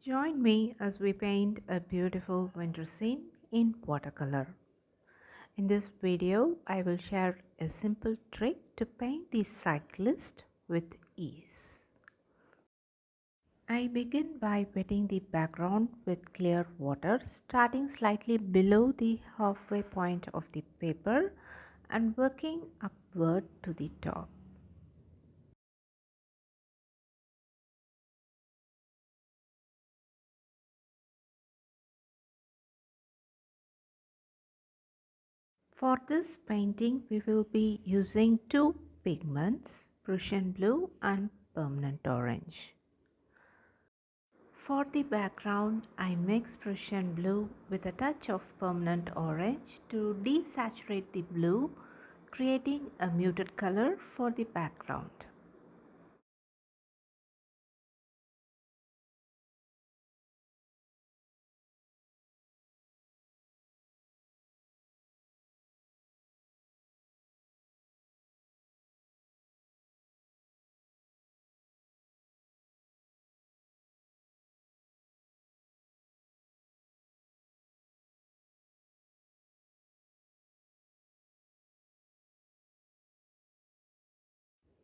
Join me as we paint a beautiful winter scene in watercolor. In this video, I will share a simple trick to paint the cyclist with ease. I begin by wetting the background with clear water, starting slightly below the halfway point of the paper and working upward to the top. For this painting, we will be using two pigments, Prussian blue and permanent orange. For the background, I mix Prussian blue with a touch of permanent orange to desaturate the blue, creating a muted color for the background.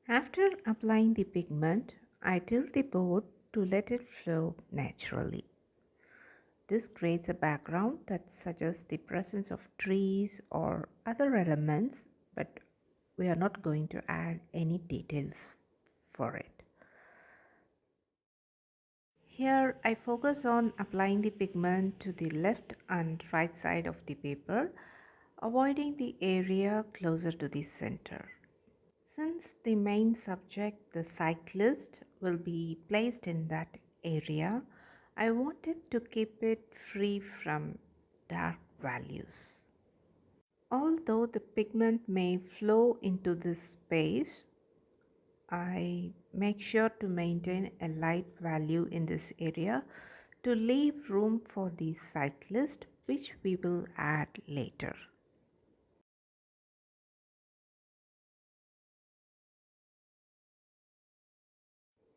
After applying the pigment, I tilt the board to let it flow naturally. This creates a background that suggests the presence of trees or other elements, but we are not going to add any details for it. Here I focus on applying the pigment to the left and right side of the paper, avoiding the area closer to the center. Since the main subject, the cyclist, will be placed in that area, I wanted to keep it free from dark values. Although the pigment may flow into this space, I make sure to maintain a light value in this area to leave room for the cyclist, which we will add later.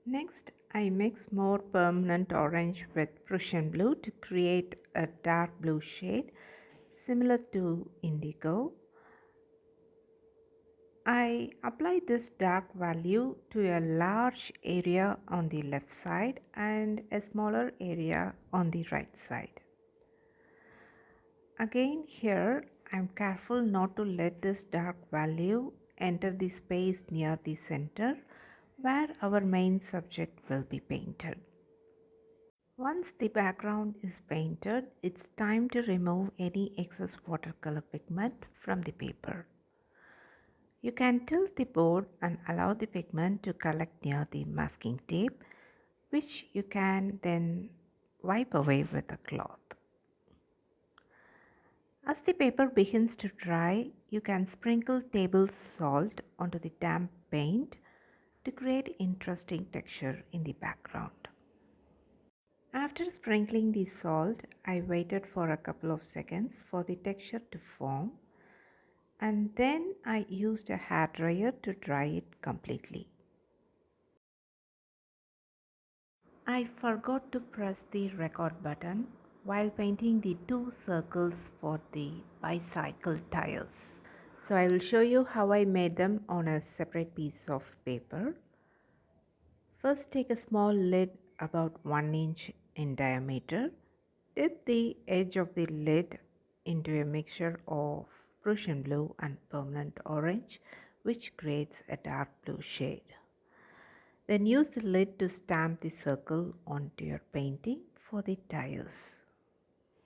Next, I mix more permanent orange with Prussian blue to create a dark blue shade similar to indigo. I apply this dark value to a large area on the left side and a smaller area on the right side. Again here I am careful not to let this dark value enter the space near the center where our main subject will be painted. Once the background is painted, it's time to remove any excess watercolor pigment from the paper. You can tilt the board and allow the pigment to collect near the masking tape, which you can then wipe away with a cloth. As the paper begins to dry, you can sprinkle table salt onto the damp paint to create interesting texture in the background. After sprinkling the salt, I waited for a couple of seconds for the texture to form, and then I used a hairdryer to dry it completely. I forgot to press the record button while painting the two circles for the bicycle tires. So I will show you how I made them on a separate piece of paper. First, take a small lid about 1 inch in diameter. Dip the edge of the lid into a mixture of Prussian blue and permanent orange, which creates a dark blue shade. Then use the lid to stamp the circle onto your painting for the tires.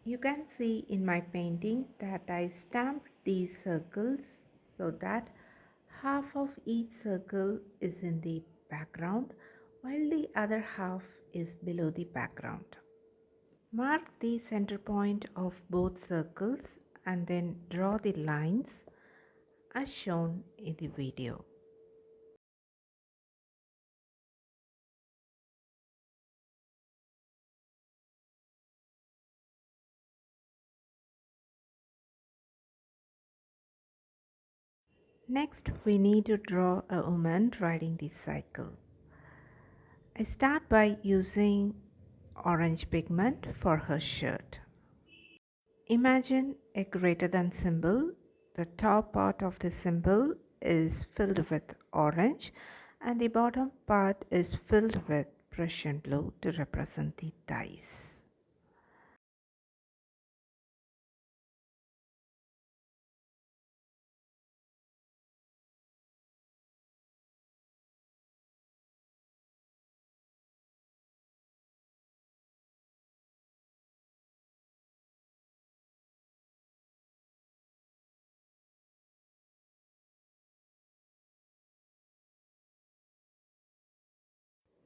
You can see in my painting that I stamped these circles so that half of each circle is in the background while the other half is below the background. Mark the center point of both circles and then draw the lines as shown in the video. Next, we need to draw a woman riding the cycle. I start by using orange pigment for her shirt. Imagine a greater than symbol. The top part of the symbol is filled with orange and the bottom part is filled with Prussian blue to represent the ties.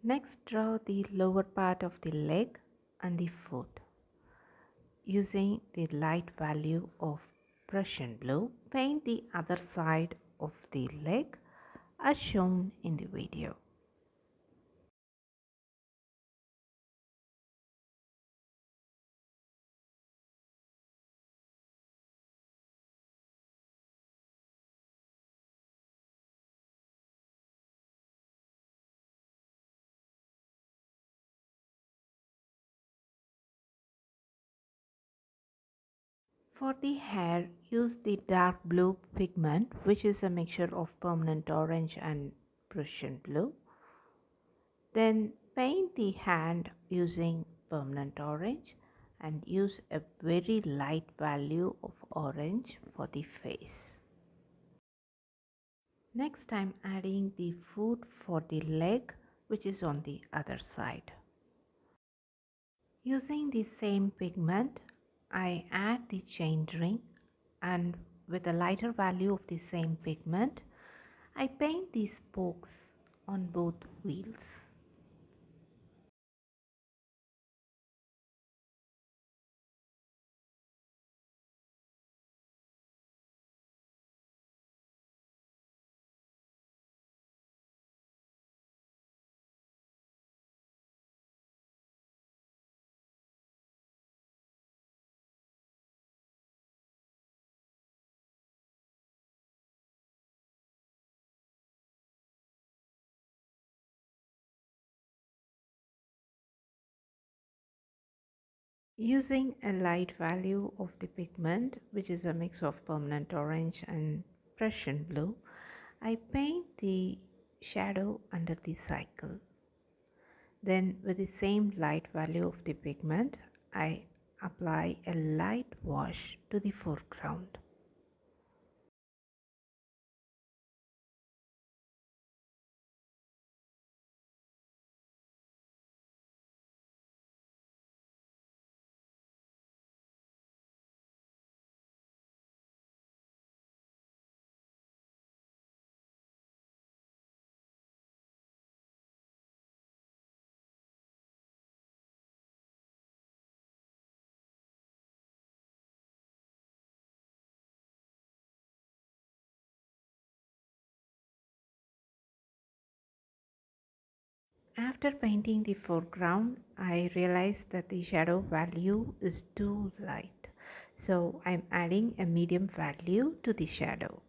Next, draw the lower part of the leg and the foot. Using the light value of Prussian blue, paint the other side of the leg as shown in the video. For the hair, use the dark blue pigment, which is a mixture of permanent orange and Prussian blue. Then paint the hand using permanent orange and use a very light value of orange for the face. Next, I'm adding the foot for the leg, which is on the other side. Using the same pigment, I add the chain ring, and with a lighter value of the same pigment, I paint the spokes on both wheels. Using a light value of the pigment, which is a mix of permanent orange and Prussian blue, I paint the shadow under the cycle. Then with the same light value of the pigment, I apply a light wash to the foreground. After painting the foreground, I realized that the shadow value is too light. So I'm adding a medium value to the shadow.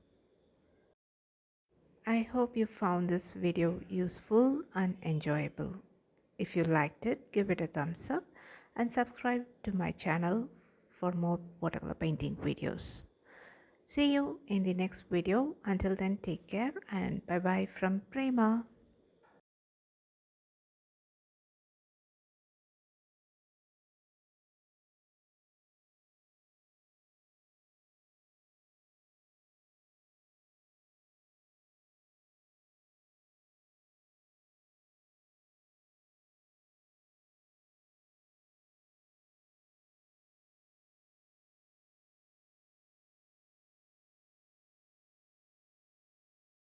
I hope you found this video useful and enjoyable. If you liked it, give it a thumbs up and subscribe to my channel for more watercolor painting videos. See you in the next video. Until then, take care and bye bye from Prema.